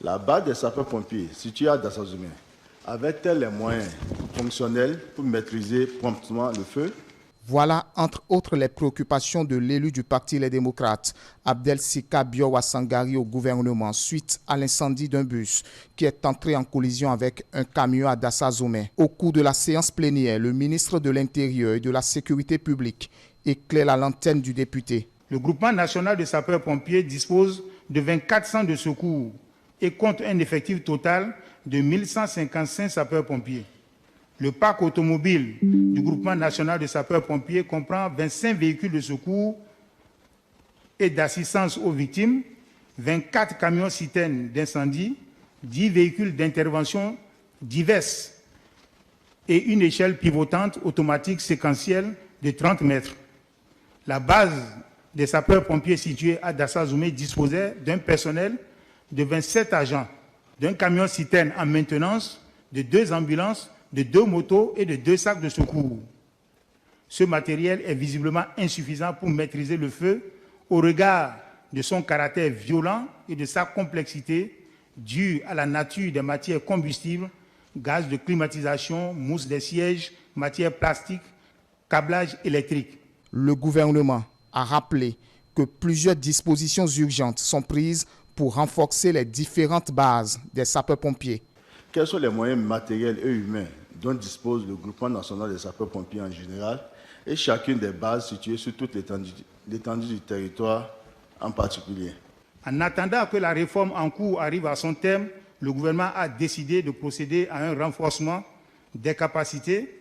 La base des sapeurs-pompiers, située à Dassazoumé, avait-elle les moyens fonctionnels pour maîtriser promptement le feu? Voilà, entre autres, les préoccupations de l'élu du Parti Les Démocrates, Abdel Sika Biowa Sangari, au gouvernement, suite à l'incendie d'un bus qui est entré en collision avec un camion à Dassazoumé. Au cours de la séance plénière, le ministre de l'Intérieur et de la Sécurité publique éclaire la lanterne du député. Le groupement national de sapeurs-pompiers dispose de 24 centres de secours et compte un effectif total de 1155 sapeurs-pompiers. Le parc automobile du groupement national de sapeurs-pompiers comprend 25 véhicules de secours et d'assistance aux victimes, 24 camions-citernes d'incendie, 10 véhicules d'intervention diverses et une échelle pivotante automatique séquentielle de 30 mètres. La base des sapeurs-pompiers située à Dassazoumé disposait d'un personnel de 27 agents, d'un camion-citerne en maintenance, de 2 ambulances, de 2 motos et de 2 sacs de secours. Ce matériel est visiblement insuffisant pour maîtriser le feu au regard de son caractère violent et de sa complexité due à la nature des matières combustibles, gaz de climatisation, mousse des sièges, matières plastiques, câblage électrique. Le gouvernement a rappelé que plusieurs dispositions urgentes sont prises pour renforcer les différentes bases des sapeurs-pompiers. Quels sont les moyens matériels et humains dont dispose le groupement national des sapeurs-pompiers en général et chacune des bases situées sur toute l'étendue du territoire en particulier? En attendant que la réforme en cours arrive à son terme, le gouvernement a décidé de procéder à un renforcement des capacités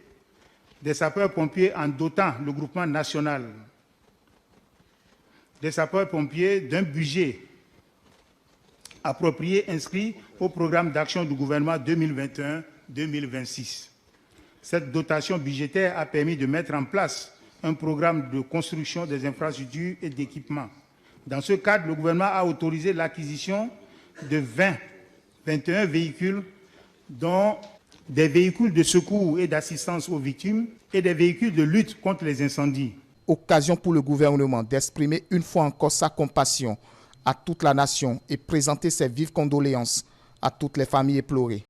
des sapeurs-pompiers en dotant le groupement national des sapeurs-pompiers d'un budget approprié inscrit au programme d'action du gouvernement 2021-2026. Cette dotation budgétaire a permis de mettre en place un programme de construction des infrastructures et d'équipements. Dans ce cadre, le gouvernement a autorisé l'acquisition de 21 véhicules, dont des véhicules de secours et d'assistance aux victimes et des véhicules de lutte contre les incendies. Occasion pour le gouvernement d'exprimer une fois encore sa compassion à toute la nation et présenter ses vives condoléances à toutes les familles éplorées.